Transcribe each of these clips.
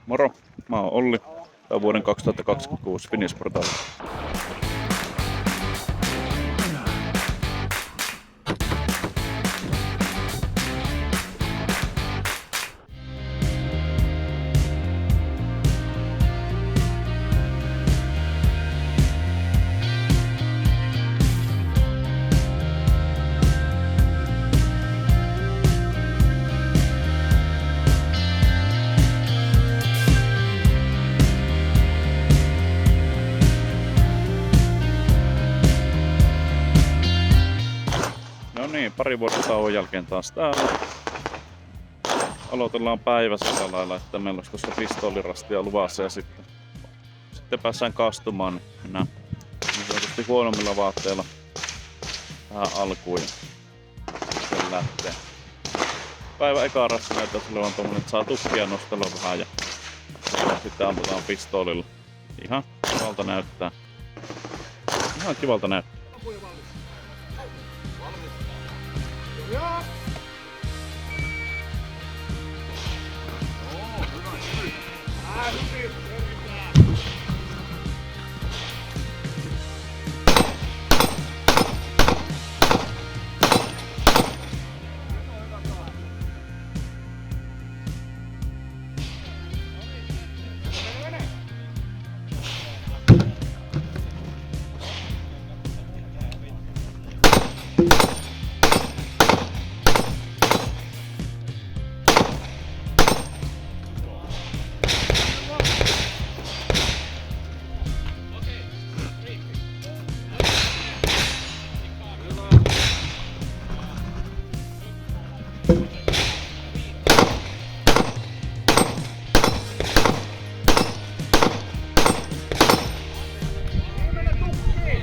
Moro, mä oon Olli. Tää on vuoden 2026 Finish-portaali. No niin, pari vuoden tauon jälkeen taas täällä. Aloitellaan päivä sillä lailla, että meillä olisi tuossa pistoolirastia luvassa ja sitten päässään kastumaan, niin mennään niin sanotusti huonommilla vaatteilla tähän alkuun ja sitten lähtee. Päivä eka rasti näyttää olevan tommonen, että saa tukkia nostella vähän ja sitten amputaan pistoolilla. Ihan kivalta näyttää. Ihan kivalta näyttää.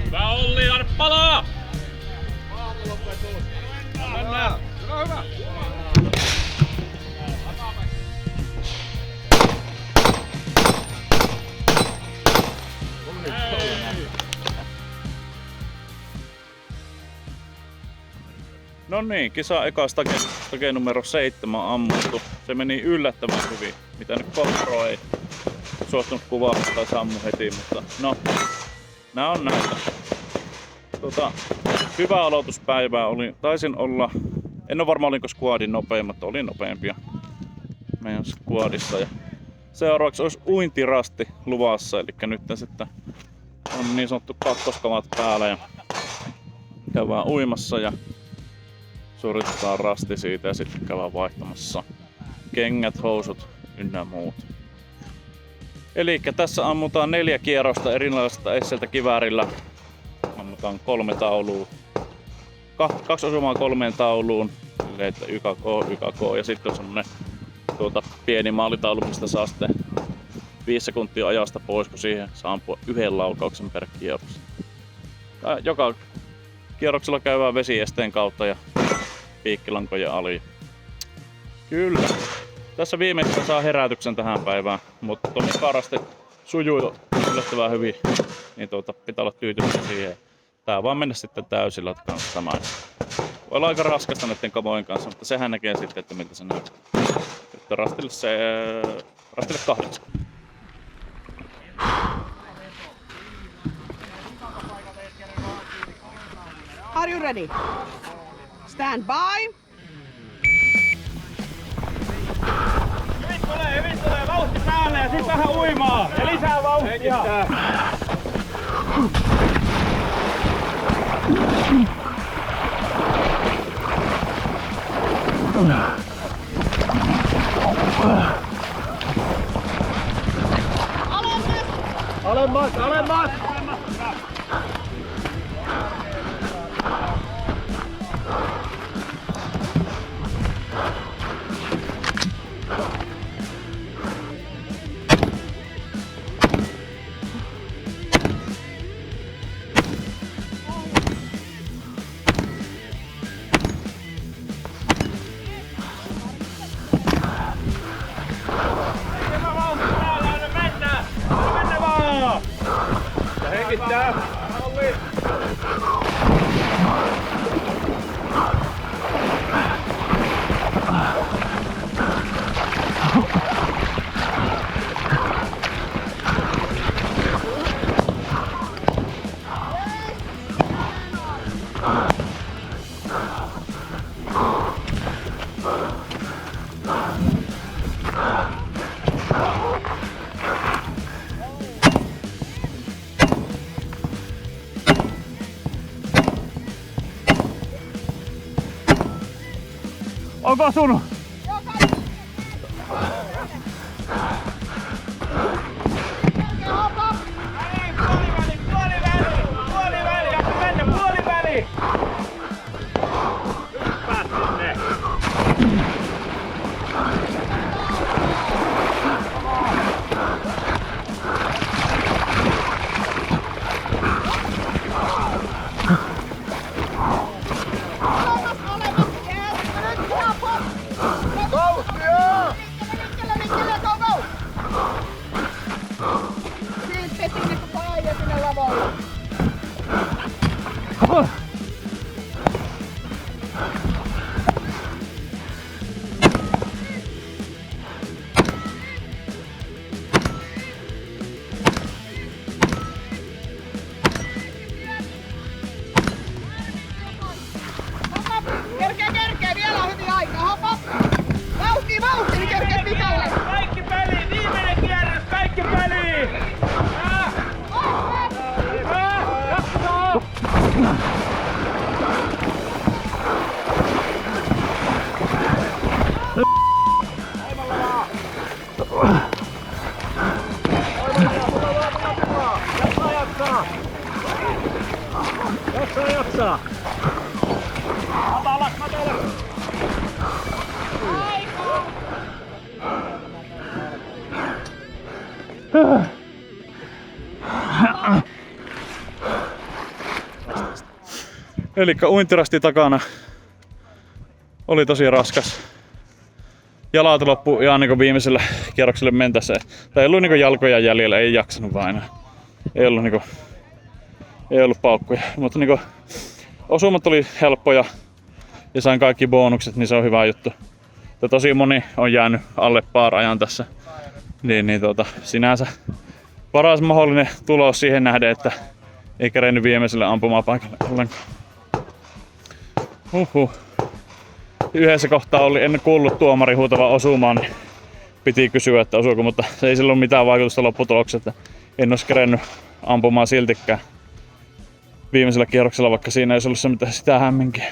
Hyvä Olli, anna palaa! Mennään! Hyvä! No niin, kisa eka stake numero 7 ammuttu. Se meni yllättävän hyvin. Mitä nyt GoPro ei suostunut kuvaamaan tai sammu heti, mutta no, nää on näitä. Hyvä aloituspäivää oli. Taisin olla, en ole varma olinko squadin nopein, mutta olin nopeampia meidän squadissa. Ja seuraavaksi olisi uintirasti luvassa, eli nyt sitten on niin sanottu kakkoskamat päällä ja käydään uimassa ja suoritetaan rasti siitä ja sitten käydään vaihtamassa kengät, housut ynnä muut. Elikkä tässä ammutaan 4 kierrosta erilaisesta esseltä kiväärillä. Ammutaan 3 taulua. 2 osumaa 3 tauluun. Silleen, että YKK ja sitten on semmonen pieni maalitaulu, mistä saa sitten 5 sekuntia ajasta pois, kun siihen saa ampua 1 laukauksen per kierros. Joka kierroksella käydään vesiesteen kautta ja piikkilankojen ali. Kyllä. Tässä viimeistään saa herätyksen tähän päivään, mutta tuon karasti sujuu yllättävän hyvin, niin pitää olla tyytyväinen siihen. Tää vaan mennä sitten täysillä kanssa samaan. Voi olla aika raskasta näiden kamojen kanssa, mutta sehän näkee sitten, että miltä se näyttää. Nyt rastille 8. Are you ready? Stand by. Hyvin tulee, vauhti päälle ja sit vähän uimaa ja lisää vauhtia. Alemmas, alemmas! Hengittää! Olli! tapahtunut? Puoliväli, ja mennä puoliväli! Hyppäät sinne! Kerkee, vielä on hyvin aikaa. Hop, hop. Vauhti, niin kerkeet pitälle. Kaikki peliin! Viimeinen kierros! Kaikki peliin! Jaksaa! Jaksaa! Matalas! Elikkä uintirasti takana oli tosi raskas. Jalat loppu ihan niinku viimeisellä kierrokselle mentäessä. Tai ei ollut niinku jalkoja jäljellä, ei jaksanut vaan enää. Ei ollut paukkuja. Mutta niinku osumat oli helppoja ja sain kaikki bonukset, niin se on hyvä juttu. Ja tosi moni on jäänyt alle ajan tässä. Sinänsä paras mahdollinen tulos siihen nähden, että ei kerennyt viimeiselle ampumapaikalle ollenkaan. Yhdessä kohtaa en kuullut tuomari huutavaa osumaan, niin piti kysyä, että osuuko, mutta se ei sillä ole mitään vaikutusta lopputulokseen. En olisi kerennyt ampumaan siltikään viimeisellä kierroksella, vaikka siinä ei ollut se mitä sitä hämminkin.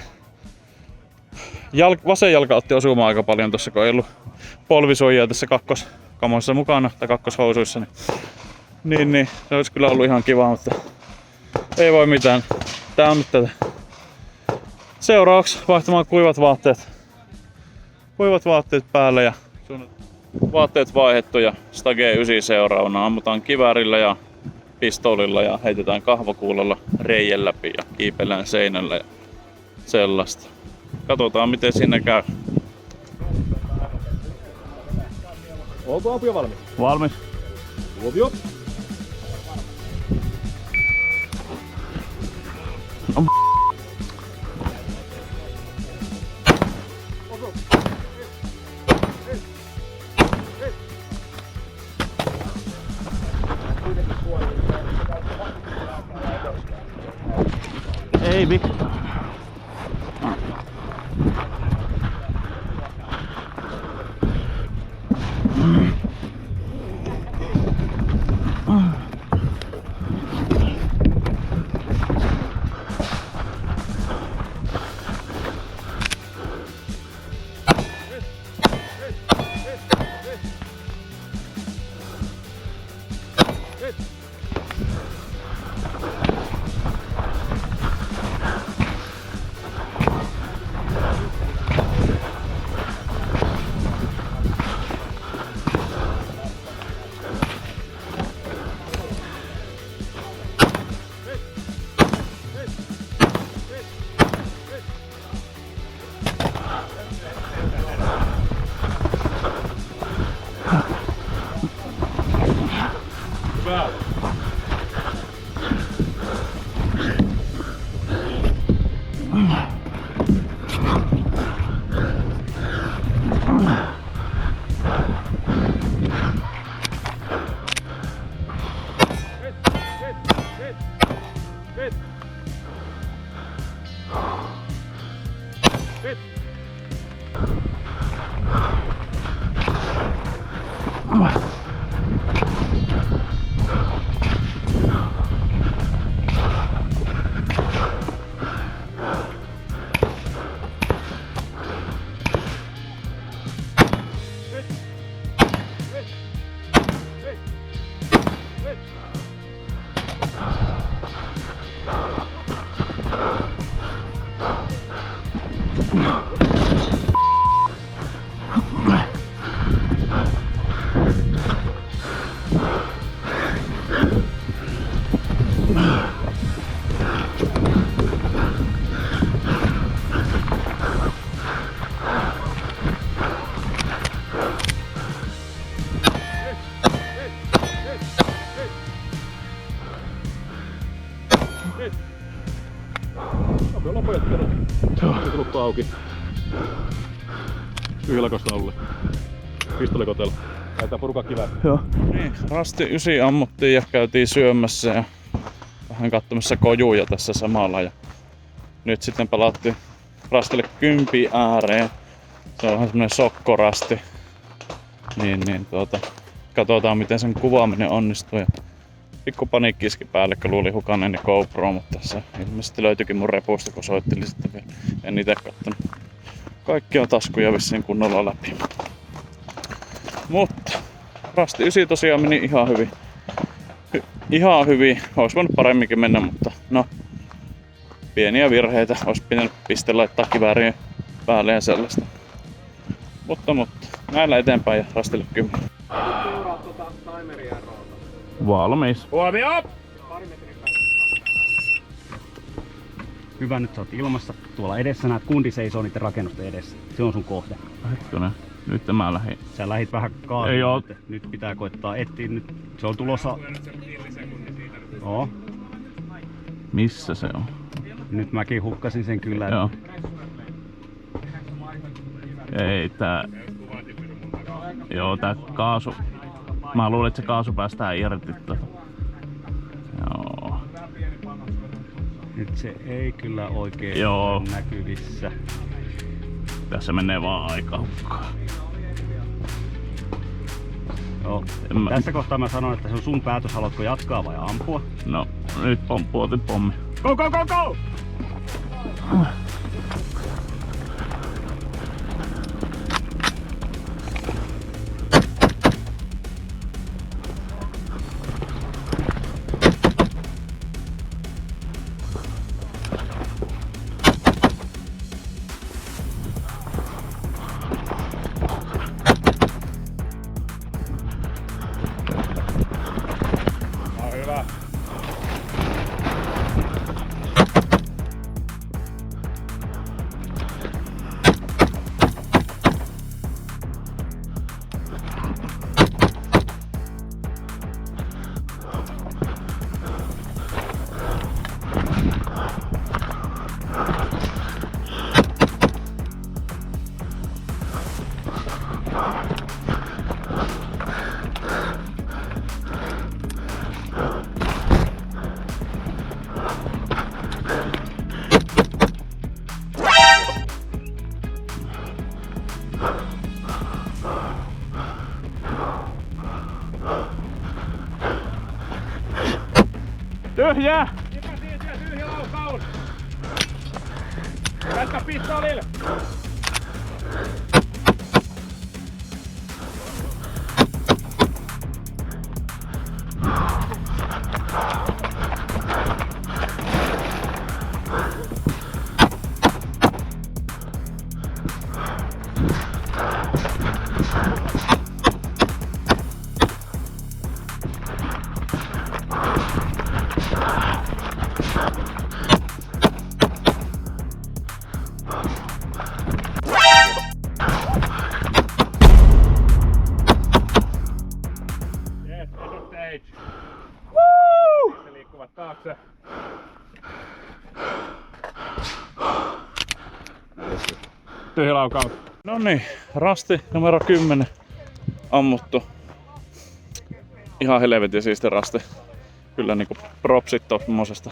Vasen jalka otti osumaan aika paljon tossa, kun ei ollut polvisuojia tässä kakkoskamoissa mukana tai kakkoshousuissa. Niin, se olisi kyllä ollut ihan kiva, mutta ei voi mitään. Tää on nyt tätä. Seuraavaksi vaihtamaan kuivat vaatteet päälle ja vaatteet vaihdettu ja Stage 9 seuraavana. Ammutaan kiväärillä ja pistoolilla ja heitetään kahvakuulalla reijen läpi ja kiipellään seinällä ja sellaista. Katsotaan miten siinä käy. Onko apua valmis? Valmis. Tuomio. Ei Vic. Auki. Yhdellä kostanulle. Pistolikotella. Taitaa purkaa kivää. Joo. Niin, rasti 9 ammuttiin ja käytiin syömässä ja vähän katsomassa kojuja tässä samalla. Ja nyt sitten palattiin rastille 10 ääreen. Se on vähän semmonen sokkorasti. Katsotaan miten sen kuvaaminen onnistuu. Ja pikku paniikki iski päälle, kun luuli hukanneeni GoPro, mutta se ilmeisesti löytyikin mun repusta, kun soittelin sitten vielä. En ite kattonut. Kaikki on taskuja vissiin kunnolla läpi. Mutta rasti 9 tosiaan meni ihan hyvin. Ihan hyvin. Ois voinut paremminkin mennä, mutta no. Pieniä virheitä. Ois pitänyt piste laittaa kiväärien päälle ja sellaista. Mutta. Näillä eteenpäin ja rastille 10. Valmis. Huomio! Hyvä, nyt sä oot ilmassa. Tuolla edessä näet kundi seisoo niiden rakennusten edessä. Se on sun kohde. Hetkonen. Nyt mä lähdin. Sä lähit vähän kaasuun. Nyt pitää koittaa etsiä. Nyt se on tulossa. Joo. Missä se on? Nyt mäkin hukkasin sen kyllä. Joo. Ei tää... Joo, tää kaasu... Mä luulen, että se kaasu päästään irti. Joo. Nyt se ei kyllä oikein Joo. näkyvissä. Tässä menee vaan aika hukkaan. Joo. Tässä kohtaa mä sanon, että se on sun päätös, haluatko jatkaa vai ampua? No, nyt otin pommi. Go, go, go, go! Hyvä. Tyhjää! Tyhjä laukaus! Jätkä pistolille! Yes, on stage. Woo! Se liikkuvat taakse. Tyhjä laukaus. No niin, rasti numero 10 ammuttu. Ihan helvetin siisti rasti. Kyllä niinku propsit tommosesta.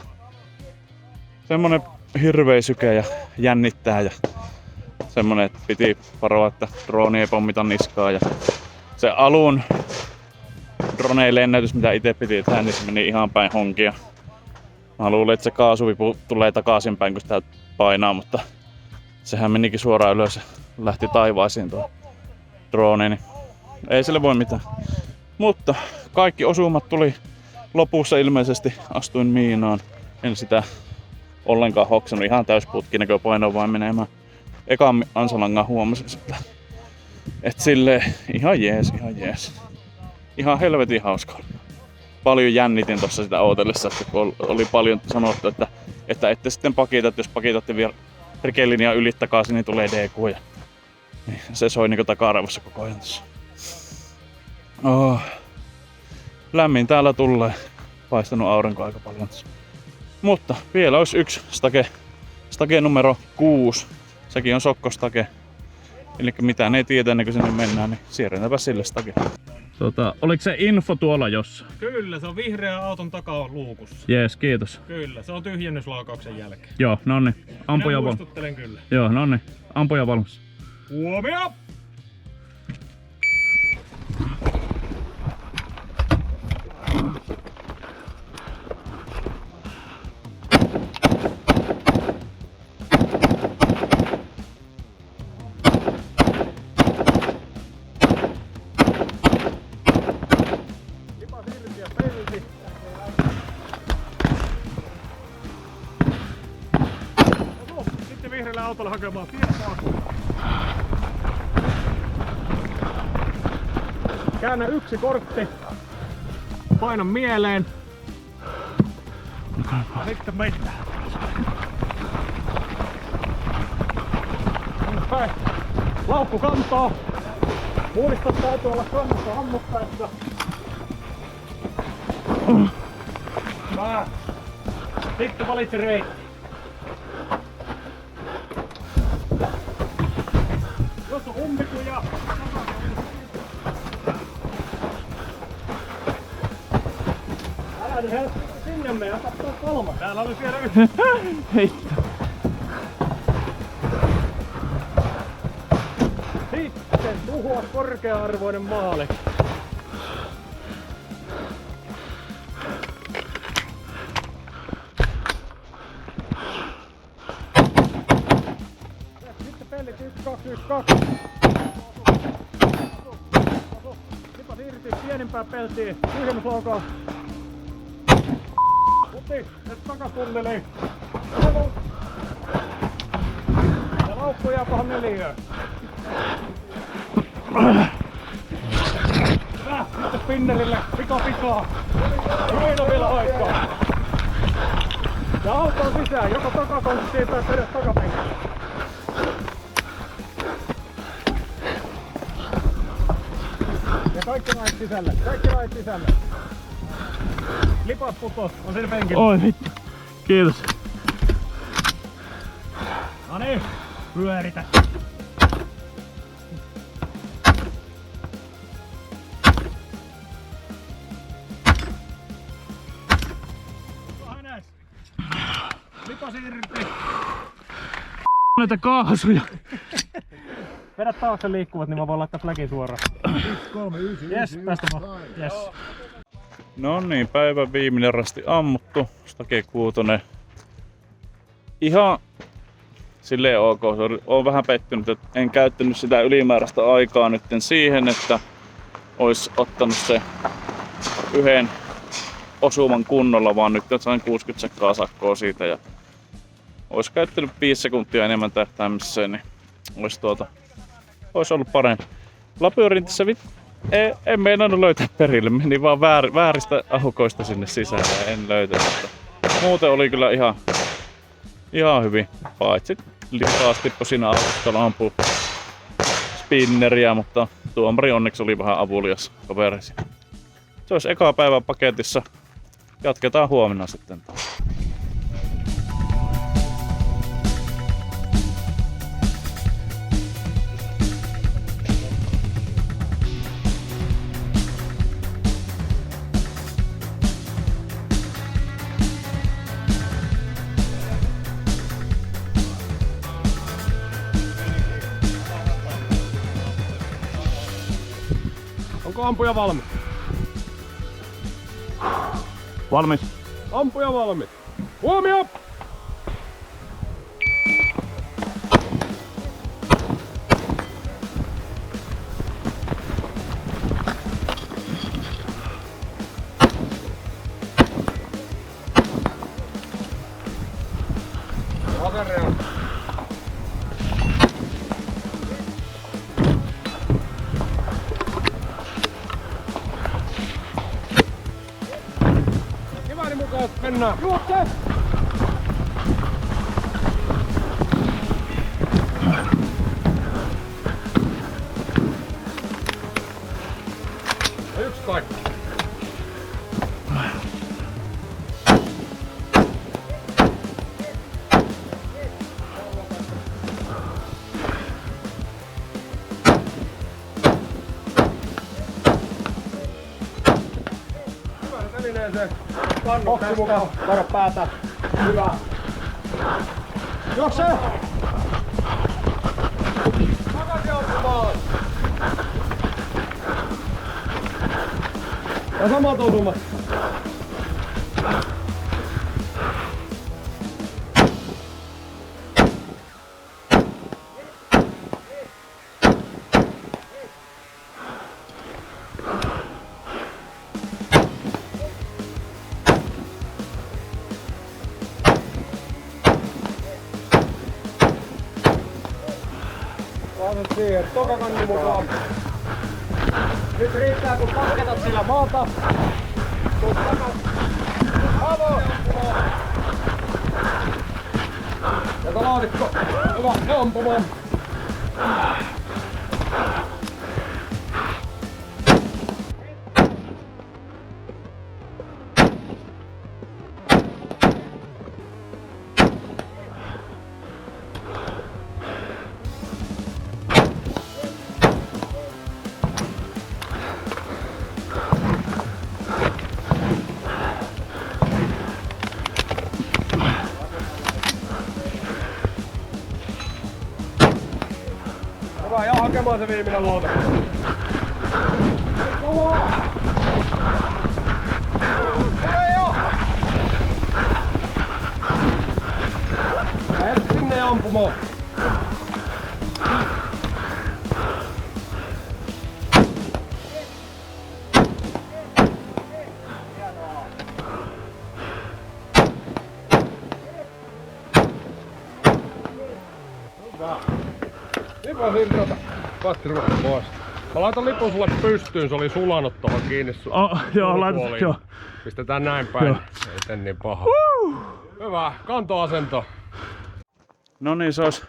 Semmonen hirveä syke ja jännittää ja semmonen, että piti varoa, että drooni ei pommita niskaa ja se alun droneen lennätys, mitä itse piti tehdä, niin se meni ihan päin honkia. Mä luulin, että se kaasuvipu tulee takaisinpäin, kun sitä painaa, mutta sehän menikin suoraan ylös ja lähti taivaisiin tuo drone, niin ei sille voi mitään. Mutta kaikki osumat tuli lopussa ilmeisesti astuin miinaan. En sitä ollenkaan hoksannut, ihan täysputki näköpainoa vain menemään. Ekan ansalangan huomasin, että silleen ihan jees. Ihan helvetin hauska. Paljon jännitin tossa sitä ootellessa, että kun oli paljon sanottu, että ette sitten pakita, että jos pakitatte vielä rikelinjaa yli takaisin, niin tulee DQ. Ja niin, se soi niinku takaraivossa koko ajan tossa. Oh. Lämmin täällä tulee. Paistanut aurinko aika paljon tossa. Mutta vielä olisi yksi stake numero 6. Sekin on sokkostake. Eli mitään ei tiedä ennen kuin sinne mennään, niin siirretäänpä sille stake. Oliko se info tuolla jossain? Kyllä, se on vihreä auton takaluukussa. Jees, kiitos. Kyllä, se on tyhjennyslaukauksen jälkeen. Joo, nonni. Ampuja valmis. Muistuttelen kyllä. Joo, nonni. Ampuja valmis. Huomio! Sitten vihreällä autolla hakemaan tietoa. Käännä yksi kortti. Paina mieleen. Ja sitten mennään. Päin. Laukku kantaa. Muista täytyy olla kannassa ammuttaessa. Sitten valitse reitti. Jos on ummikuja, älä nyt helppo sinne mene, ota tuo 3. Täällä oli vielä yksi. Heittä. Sitten tuhoa korkea-arvoinen maali. Sitten pellit 1, 2, 1, 2. Lipas irti pienempää peltiä. Tyhjennyslaukaa. Puti, nyt takatunneliin. Ja laukku jää pahan 4. Hyvä, sitten spinnerille. Pika. Hyvin on vielä aikaa. Ja autoon sisään, joko takakontti tai edes takapenkki. Ja kaikki lait sisälle. Lipas putos, on siinä penkillä. Oi vittu. Kiitos. No niin, pyöritä. Lipas irti. Näitä kaasuja. Vedä taakse liikkuvat, niin mä voin laittaa fläkin suoraan. 3, 9, yes, tästä vaan. Yes. No niin, päivän viimeinen rasti ammuttu. Stake 6. Ihan silleen ok. Oon vähän pettynyt, että en käyttänyt sitä ylimääräistä aikaa nyt siihen, että ois ottanut se yhden osuman kunnolla, vaan nyt sain 60 sekkaa sakkoa siitä ja ois käyttänyt 5 sekuntia enemmän tähtäimessä, niin ois ollut parempi. Labyrintissä en meinannut löytää perille, meni vaan vääristä ahukoista sinne sisään ja en löytänyt. Muuten oli kyllä ihan hyvin, paitsi taas tippo siinä autolla ampuu spinneriä, mutta tuomari onneksi oli vähän avulias kaverisi. Se olisi eka päivän paketissa. Jatketaan huomenna sitten. Onko ampuja valmis? Valmis. Ampuja valmis. Huomio! kärre on. Kivääni mukaan mennään. Juokse! Ja yksi kaikki. Pannu tästä. Varo päätä. Hyvä. Juokse! Takaisin ampumaan! Ja samat osumat. Laitat siihen, toka kanni mukaan. Nyt riittää kun pakketat sillä maata. Tuut takas. Avo! Jätä laatikko. Hyvä, ne ampumaan. Hyvä, ja hakemaan se viimeinen luota. Hyvä jo! Lähet sinne ampumaan. Hyvä. Lipun siltä pattiruokka pois. Mä laitan lipun sulle pystyyn, se oli sulanut tohon kiinni sun Joo, laitat, joo. Pistetään näin päin, ei tän niin paha. Hyvä, kantoasento. No niin, se olisi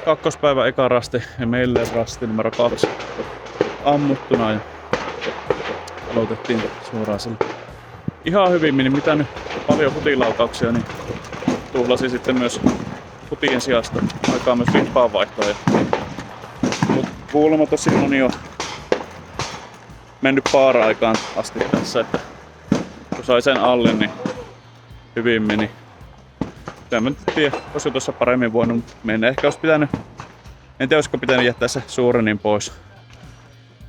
kakkospäivän eka rasti ja meille rasti numero 2 ammuttuna ja aloitettiin suoraan sillä. Ihan hyvin meni, mitä nyt paljon hutilaukauksia, niin tuhlasin sitten myös hutien sijasta aikaa myös vippaan vaihtoa. Mut kuulemma tosiaan on jo mennyt paara-aikaan asti tässä, että kun sai sen alle, niin hyvin meni. En tiedä, olisiko tuossa paremmin voinut mennä. Ehkä olisi pitänyt, en tiedä olisiko pitänyt jättää se suurenin pois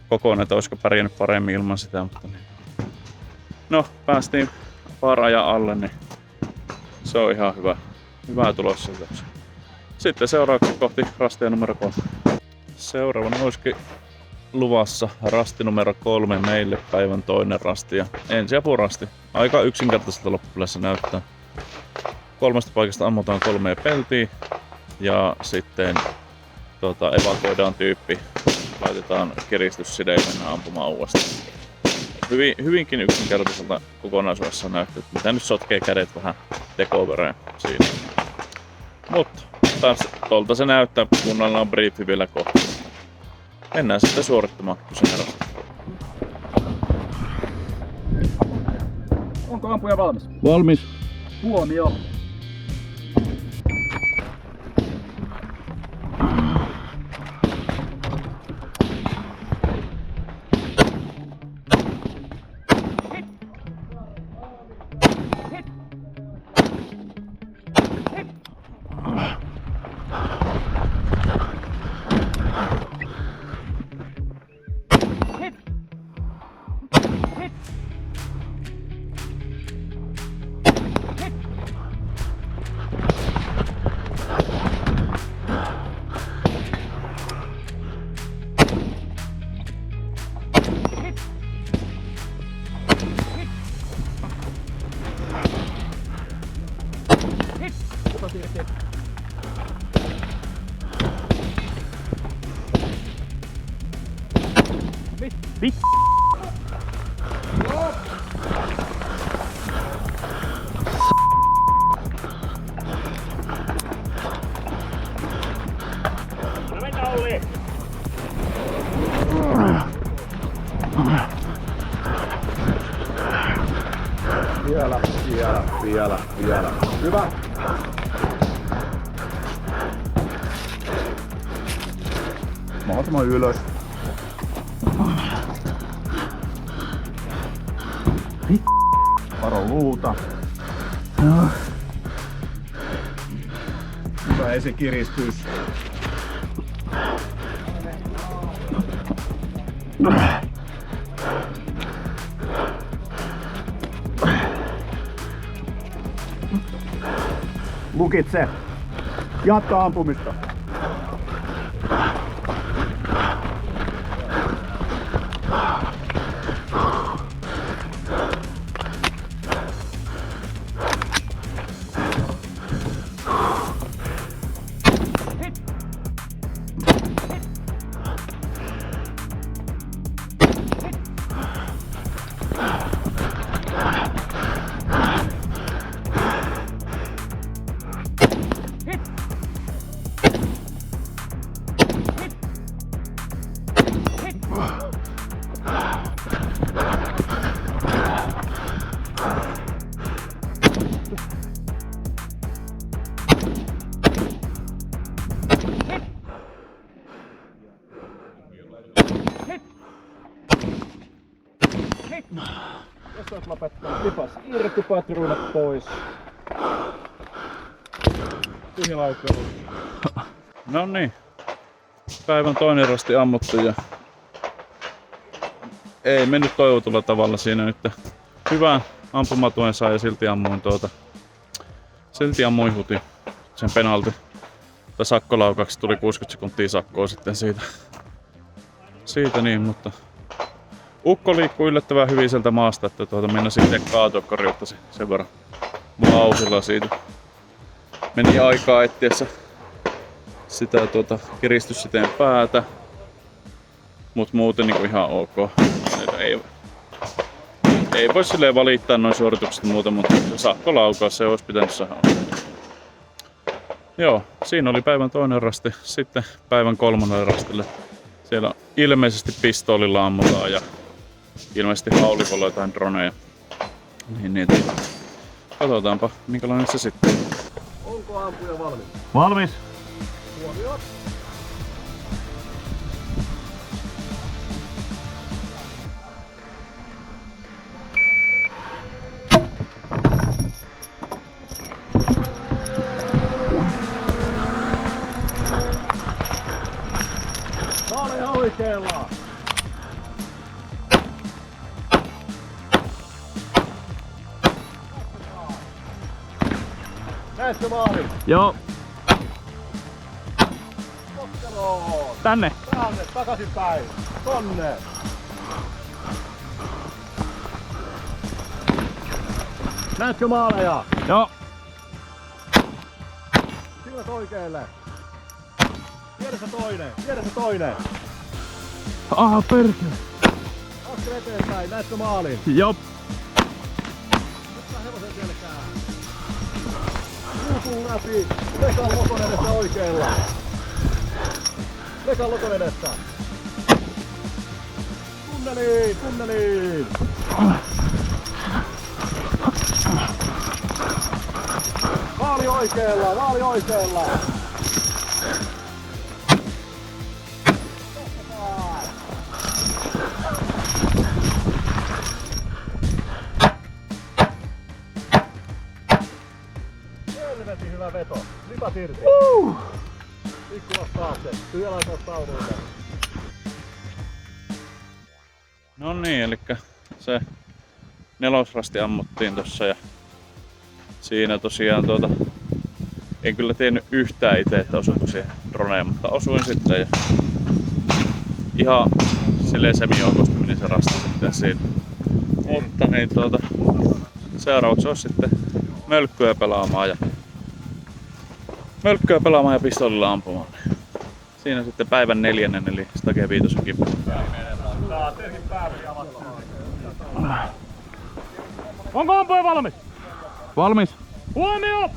kokonaan, että olisiko pärjännyt paremmin ilman sitä. Mutta niin. No, päästiin paara-ajan alle, niin se on ihan hyvä tulos siltä. Sitten seuraavaksi kohti rastia numero 3. Seuraavana olisikin luvassa rasti numero 3 meille, päivän toinen rasti ja ensiapurasti. Aika yksinkertaiselta loppupeleissä näyttää. 3 paikasta ammutaan 3 peltiä ja sitten evakuoidaan tyyppi, laitetaan kiristyssideimenä ampumaan uudestaan. Hyvinkin yksinkertaiselta kokonaisuudessa näyttää, mitä nyt sotkee kädet vähän tekovereen siinä. Mutta tuolta se näyttää, kunnalla on briefi vielä kohta. Mennään sitten suorittamaan kyseinen rasti. Onko ampuja valmis? Valmis. Huomio. Vielä. Hyvä. Mahdollisimman ylös. Varo luuta. Hyvä esikiristys. Lukitse. Jatka ampumista. Jos olet lopettanut, lipas irti, patruunat pois. Tyhjä laukailu. No niin. Päivän toinen rasti ammuttu ja ei mennyt toivotulla tavalla siinä nyt. Hyvän ampumatuen sai ja silti ammuin huti sen penalti. Tai sakkolaukaksi tuli 60 sekuntia sakkoa sitten siitä niin, mutta ukko liikkuu yllättävän hyvin sieltä maasta, että mennä sitten kaatua, kun riuttasi sen verran vauhdilla siitä. Meni aikaa etsiessä sitä kiristyssiteen päätä, mut muuten niinku ihan ok. Ei voi silleen valittaa noin suoritukset muuta, mutta sakkolaukaus se olisi pitänyt saada. Joo, siinä oli päivän toinen rasti. Sitten päivän kolmannen rastille. Siellä ilmeisesti pistoolilla ammutaan ja ilmeisesti haulikolla jotain droneja. Niin, katsotaanpa minkälainen se sitten. Onko ampuja valmis? Valmis. Huomioon. Maaleja oikealla. Näetkö maalin? Joo. Otteloon. Tänne. Tänne, takaisinpäin. Tonne. Näetkö maaleja? Joo. Silmät oikealle. Vieressä toinen. Ah, perkele. Askel eteenpäin, näetkö maalin? Joo. Nyt saa hevosen selkää. Ruutuun läpi. Lekan lokon edessä oikealla. Lekan lokon edessä. Tunneliin. Maali oikealla. Helvetin hyvä veto. Lipat irti. Ikkulas taakse. Tyhjälaisaus taudulta. No niin, elikkä se nelosrasti ammuttiin tossa ja siinä tosiaan en kyllä tiennyt yhtään itse, että osuinko siihen droneen, mutta osuin sitten ja ihan silleen semijoukosta meni se rasti sitten siinä. Mutta niin seuraavaksi olisi sitten mölkkyä pelaamaan ja pistoolilla ampumaan. Siinä sitten päivän 4. eli Stage 5 kippu. Onko ampuja valmis? Valmis. Huomio!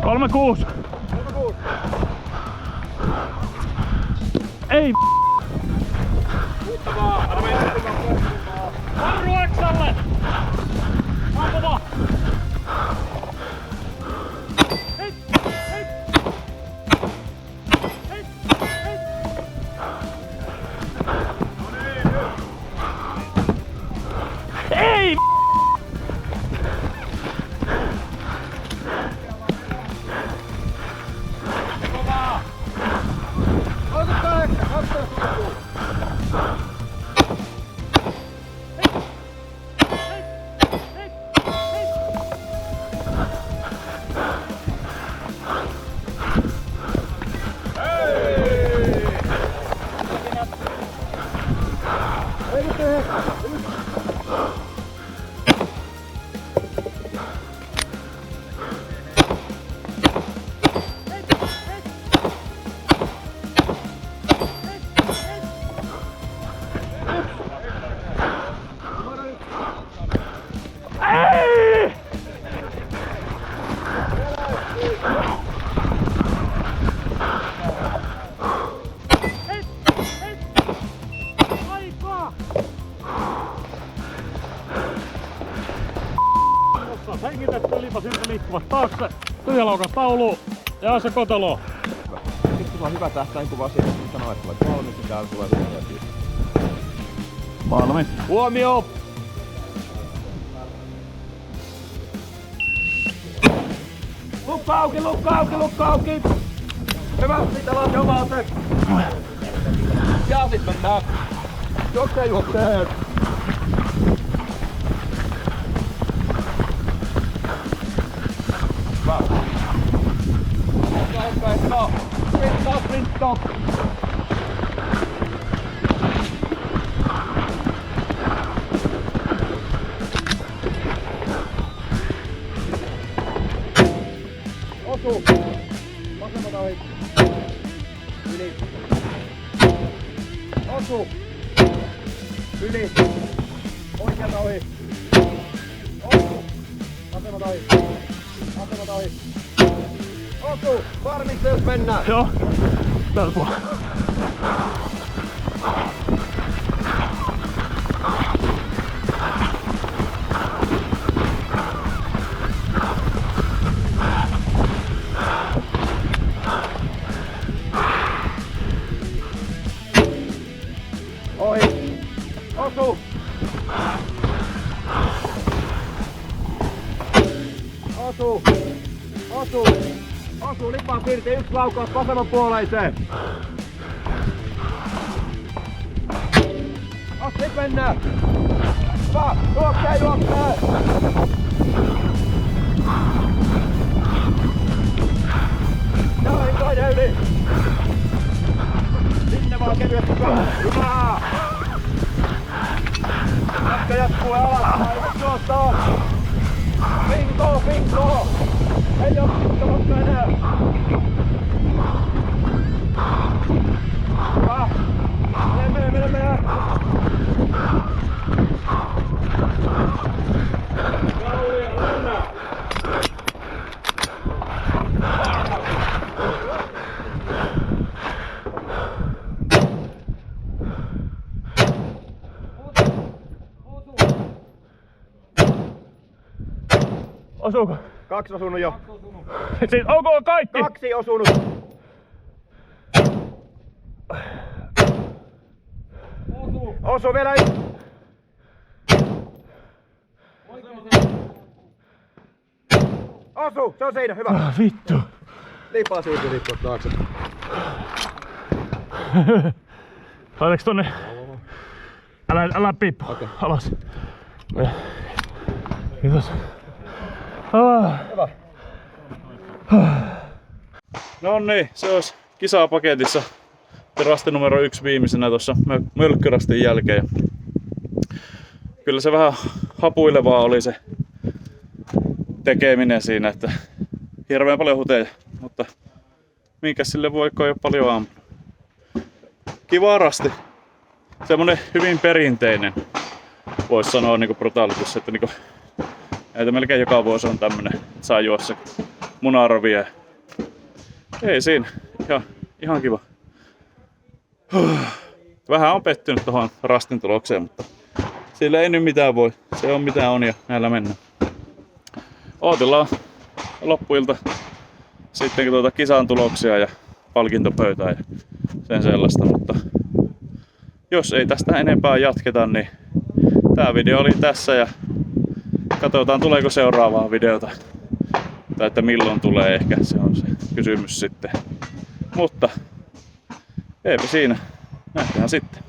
36. Ei. Varru Eksalle! Ampu vaan! Hei! Hei! Hei! Hei! Ei! Hengitetty lipa siltä liikkuvat taakse. Tyhjälaukas taulu ja se kotelo. Sitten sulla on hyvä tähtäinkuva siitä, kun sanoo, että olet valmis, niin täällä tulee hyvä siitä. Valmis. Huomio! Lukka auki, lukka auki, lukka auki! Hyvä, sitä laske omaa ote! Ja sit mennään! Juoksee, juoksee! Sprintta! Osu! Vasemmalta ohi! Yli! Osu! Yli! Oikealta ohi! Osu! Vasemmalta ohi! Vasemmalta ohi! Osu! Varmisteus mennään! Joo. Tällä puolella. Ohi! Osu! Osu! Osu! Osu, lipaa irti, yksi laukaus vasemmanpuoleiseen! Nyt mennään! Hyvä! Juoksee, juoksee! Noin, toinen yli! Sinne vaan kevyesti kohta! Hyvä! Jatka jatkuu alas! Juostaan! Pinko, pinko! Ei oo pitkämakka enää! Hyvä! Mene! Osuuko? 2 osunut jo. Siis onko kaikki? 2 osunut. Osu vielä yksi. Osu, se on siinä, hyvä. Vittu. Lipaa siitä lippua taakse. Laitaks tonne? Älä piippu. Okay. Alas. Kiitos. Hyvä. No niin, se olisi kisaa paketissa. Rasti numero 1 viimeisenä tuossa mölkkyrastin jälkeen. Kyllä se vähän hapuilevaa oli se tekeminen siinä, että hirveän paljon huteja, mutta minkä sille voi, kun ei ole paljon aamu. Kiva rasti. Semmonen hyvin perinteinen, voisi sanoa niinku brutaalitus, että niinku, näitä melkein joka vuosi on tämmönen, että saa juossa munarovia Ei siinä. Ihan kiva. Vähän on pettynyt tuohon rastin tulokseen, mutta sillä ei nyt mitään voi. Se on mitä on ja näillä mennään. Ootellaan loppuilta sitten kisan tuloksia ja palkintopöytää ja sen sellaista, mutta jos ei tästä enempää jatketa, niin tää video oli tässä ja katsotaan tuleeko seuraavaa videota. Tai että milloin tulee, ehkä se on se kysymys sitten. Mutta eipä siinä. Nähdään sitten.